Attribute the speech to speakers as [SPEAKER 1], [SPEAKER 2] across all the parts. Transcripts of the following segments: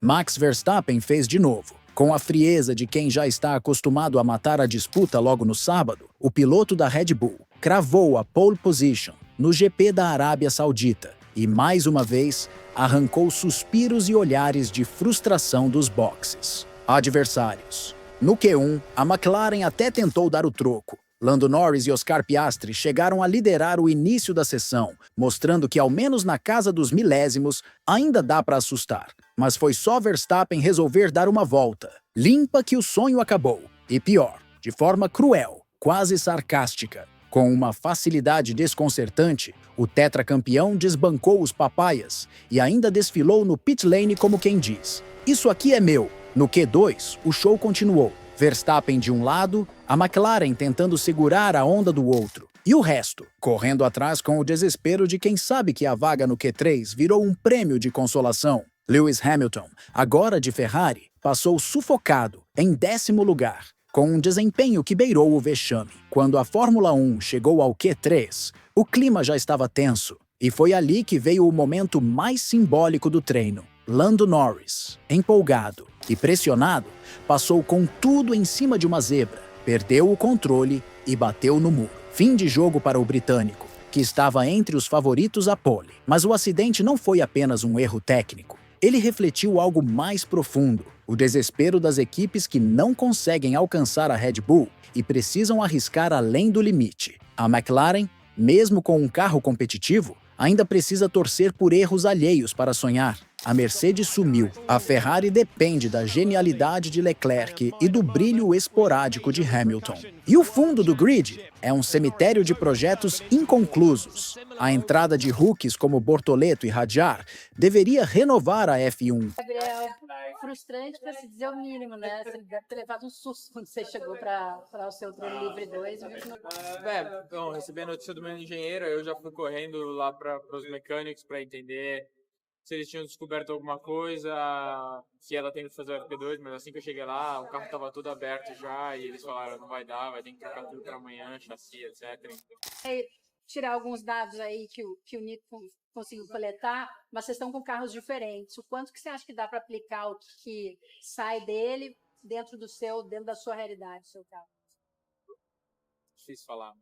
[SPEAKER 1] Max Verstappen fez de novo. Com a frieza de quem já está acostumado a matar a disputa logo no sábado, o piloto da Red Bull cravou a pole position no GP da Arábia Saudita e, mais uma vez, arrancou suspiros e olhares de frustração dos boxes. Adversários. No Q1, a McLaren até tentou dar o troco. Lando Norris e Oscar Piastri chegaram a liderar o início da sessão, mostrando que, ao menos na casa dos milésimos, ainda dá para assustar. Mas foi só Verstappen resolver dar uma volta. Limpa que o sonho acabou. E pior, de forma cruel, quase sarcástica. Com uma facilidade desconcertante, o tetracampeão desbancou os papaias e ainda desfilou no pit lane como quem diz: "Isso aqui é meu." No Q2, o show continuou. Verstappen de um lado, a McLaren tentando segurar a onda do outro. E o resto, correndo atrás com o desespero de quem sabe que a vaga no Q3 virou um prêmio de consolação. Lewis Hamilton, agora de Ferrari, passou sufocado, em 10º lugar, com um desempenho que beirou o vexame. Quando a Fórmula 1 chegou ao Q3, o clima já estava tenso. E foi ali que veio o momento mais simbólico do treino. Lando Norris, empolgado e pressionado, passou com tudo em cima de uma zebra, perdeu o controle e bateu no muro. Fim de jogo para o britânico, que estava entre os favoritos à pole. Mas o acidente não foi apenas um erro técnico. Ele refletiu algo mais profundo: o desespero das equipes que não conseguem alcançar a Red Bull e precisam arriscar além do limite. A McLaren, mesmo com um carro competitivo, ainda precisa torcer por erros alheios para sonhar. A Mercedes sumiu. A Ferrari depende da genialidade de Leclerc e do brilho esporádico de Hamilton. E o fundo do grid é um cemitério de projetos inconclusos. A entrada de rookies como Bortoleto e Hadjar deveria renovar a F1.
[SPEAKER 2] Gabriel, frustrante para se dizer o mínimo, né? Você deve ter levado um susto quando você chegou para o seu treino livre 2.
[SPEAKER 3] Bom, recebi a notícia do meu engenheiro, eu já fui correndo lá para os mecânicos para entender se eles tinham descoberto alguma coisa, se ela tem que fazer o FP2, mas assim que eu cheguei lá, o carro estava todo aberto já e eles falaram: não vai dar, vai ter que trocar tudo para amanhã, chassi, etc.
[SPEAKER 2] Tirar alguns dados aí que o Nico conseguiu coletar, mas vocês estão com carros diferentes. O quanto que você acha que dá para aplicar o que sai dele dentro da sua realidade, do seu carro?
[SPEAKER 3] Difícil falar.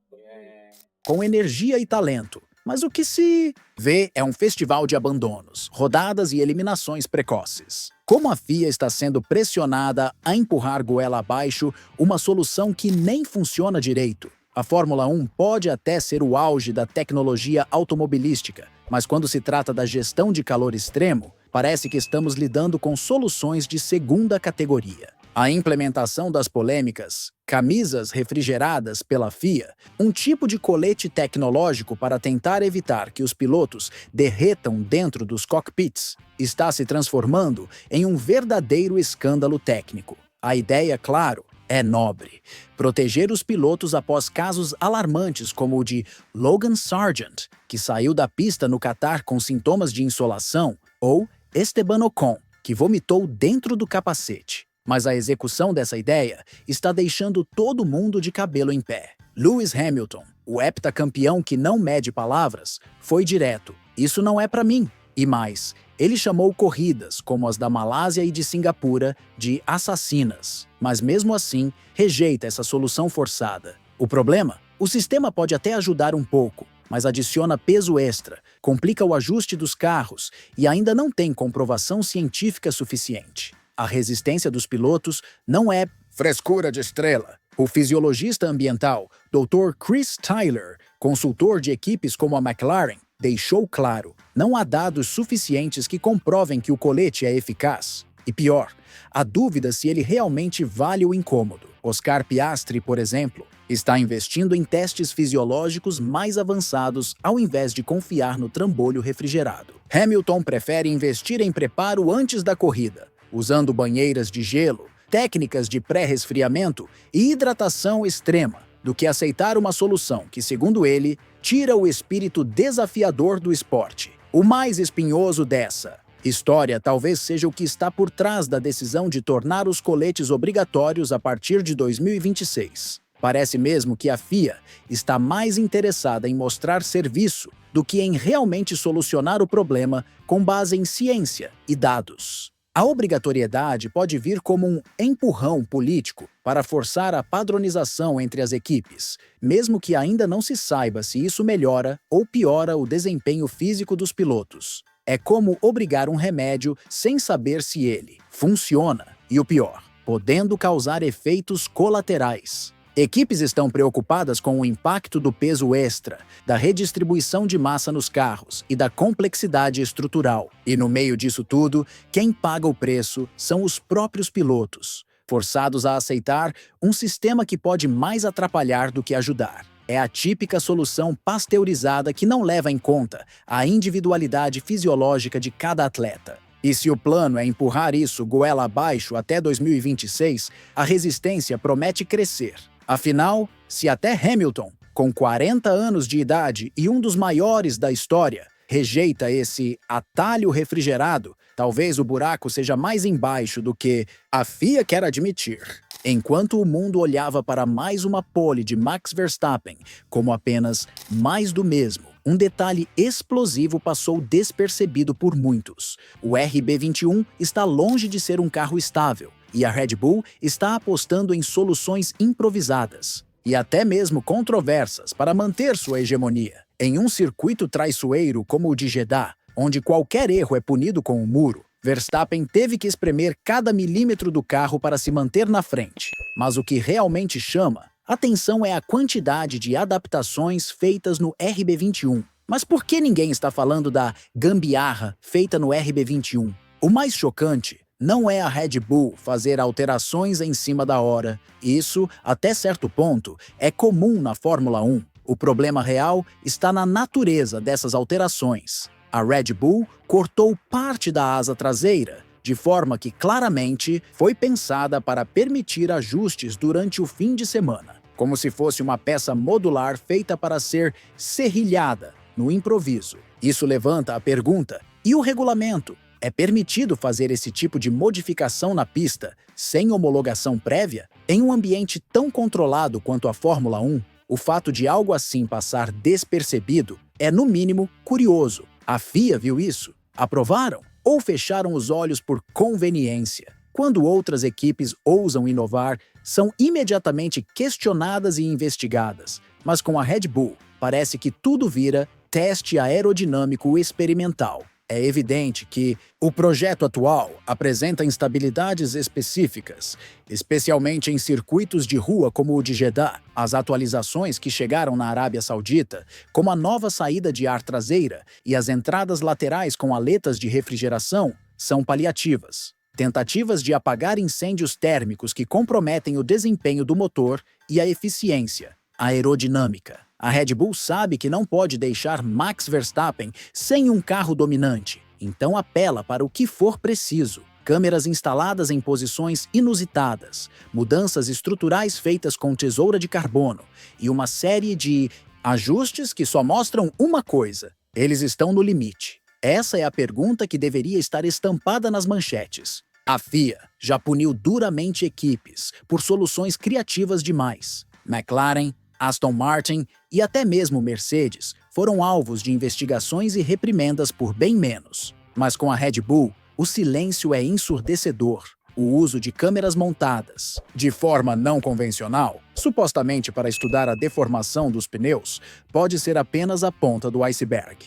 [SPEAKER 1] Com energia e talento. Mas o que se vê é um festival de abandonos, rodadas e eliminações precoces. Como a FIA está sendo pressionada a empurrar goela abaixo uma solução que nem funciona direito. A Fórmula 1 pode até ser o auge da tecnologia automobilística, mas quando se trata da gestão de calor extremo, parece que estamos lidando com soluções de segunda categoria. A implementação das polêmicas camisas refrigeradas pela FIA, um tipo de colete tecnológico para tentar evitar que os pilotos derretam dentro dos cockpits, está se transformando em um verdadeiro escândalo técnico. A ideia, claro, é nobre: proteger os pilotos após casos alarmantes como o de Logan Sargent, que saiu da pista no Catar com sintomas de insolação, ou Esteban Ocon, que vomitou dentro do capacete. Mas a execução dessa ideia está deixando todo mundo de cabelo em pé. Lewis Hamilton, o heptacampeão que não mede palavras, foi direto: "Isso não é para mim." E mais, ele chamou corridas, como as da Malásia e de Singapura, de assassinas. Mas mesmo assim, rejeita essa solução forçada. O problema? O sistema pode até ajudar um pouco, mas adiciona peso extra, complica o ajuste dos carros e ainda não tem comprovação científica suficiente. A resistência dos pilotos não é frescura de estrela. O fisiologista ambiental, Dr. Chris Tyler, consultor de equipes como a McLaren, deixou claro: não há dados suficientes que comprovem que o colete é eficaz. E pior, há dúvida se ele realmente vale o incômodo. Oscar Piastri, por exemplo, está investindo em testes fisiológicos mais avançados ao invés de confiar no trambolho refrigerado. Hamilton prefere investir em preparo antes da corrida, usando banheiras de gelo, técnicas de pré-resfriamento e hidratação extrema, do que aceitar uma solução que, segundo ele, tira o espírito desafiador do esporte. O mais espinhoso dessa história talvez seja o que está por trás da decisão de tornar os coletes obrigatórios a partir de 2026. Parece mesmo que a FIA está mais interessada em mostrar serviço do que em realmente solucionar o problema com base em ciência e dados. A obrigatoriedade pode vir como um empurrão político para forçar a padronização entre as equipes, mesmo que ainda não se saiba se isso melhora ou piora o desempenho físico dos pilotos. É como obrigar um remédio sem saber se ele funciona e, o pior, podendo causar efeitos colaterais. Equipes estão preocupadas com o impacto do peso extra, da redistribuição de massa nos carros e da complexidade estrutural. E no meio disso tudo, quem paga o preço são os próprios pilotos, forçados a aceitar um sistema que pode mais atrapalhar do que ajudar. É a típica solução pasteurizada que não leva em conta a individualidade fisiológica de cada atleta. E se o plano é empurrar isso goela abaixo até 2026, a resistência promete crescer. Afinal, se até Hamilton, com 40 anos de idade e um dos maiores da história, rejeita esse atalho refrigerado, talvez o buraco seja mais embaixo do que a FIA quer admitir. Enquanto o mundo olhava para mais uma pole de Max Verstappen como apenas mais do mesmo, um detalhe explosivo passou despercebido por muitos. O RB21 está longe de ser um carro estável, e a Red Bull está apostando em soluções improvisadas e até mesmo controversas para manter sua hegemonia. Em um circuito traiçoeiro como o de Jeddah, onde qualquer erro é punido com um muro, Verstappen teve que espremer cada milímetro do carro para se manter na frente. Mas o que realmente chama atenção é a quantidade de adaptações feitas no RB21. Mas por que ninguém está falando da gambiarra feita no RB21? O mais chocante não é a Red Bull fazer alterações em cima da hora. Isso, até certo ponto, é comum na Fórmula 1. O problema real está na natureza dessas alterações. A Red Bull cortou parte da asa traseira, de forma que claramente foi pensada para permitir ajustes durante o fim de semana, como se fosse uma peça modular feita para ser serrilhada no improviso. Isso levanta a pergunta: e o regulamento? É permitido fazer esse tipo de modificação na pista sem homologação prévia? Em um ambiente tão controlado quanto a Fórmula 1, o fato de algo assim passar despercebido é, no mínimo, curioso. A FIA viu isso? Aprovaram? Ou fecharam os olhos por conveniência? Quando outras equipes ousam inovar, são imediatamente questionadas e investigadas. Mas com a Red Bull, parece que tudo vira teste aerodinâmico experimental. É evidente que o projeto atual apresenta instabilidades específicas, especialmente em circuitos de rua como o de Jeddah. As atualizações que chegaram na Arábia Saudita, como a nova saída de ar traseira e as entradas laterais com aletas de refrigeração, são paliativas. Tentativas de apagar incêndios térmicos que comprometem o desempenho do motor e a eficiência aerodinâmica. A Red Bull sabe que não pode deixar Max Verstappen sem um carro dominante, então apela para o que for preciso. Câmeras instaladas em posições inusitadas, mudanças estruturais feitas com tesoura de carbono e uma série de ajustes que só mostram uma coisa: eles estão no limite. Essa é a pergunta que deveria estar estampada nas manchetes. A FIA já puniu duramente equipes por soluções criativas demais. McLaren, Aston Martin e até mesmo Mercedes foram alvos de investigações e reprimendas por bem menos. Mas com a Red Bull, o silêncio é ensurdecedor. O uso de câmeras montadas de forma não convencional, supostamente para estudar a deformação dos pneus, pode ser apenas a ponta do iceberg.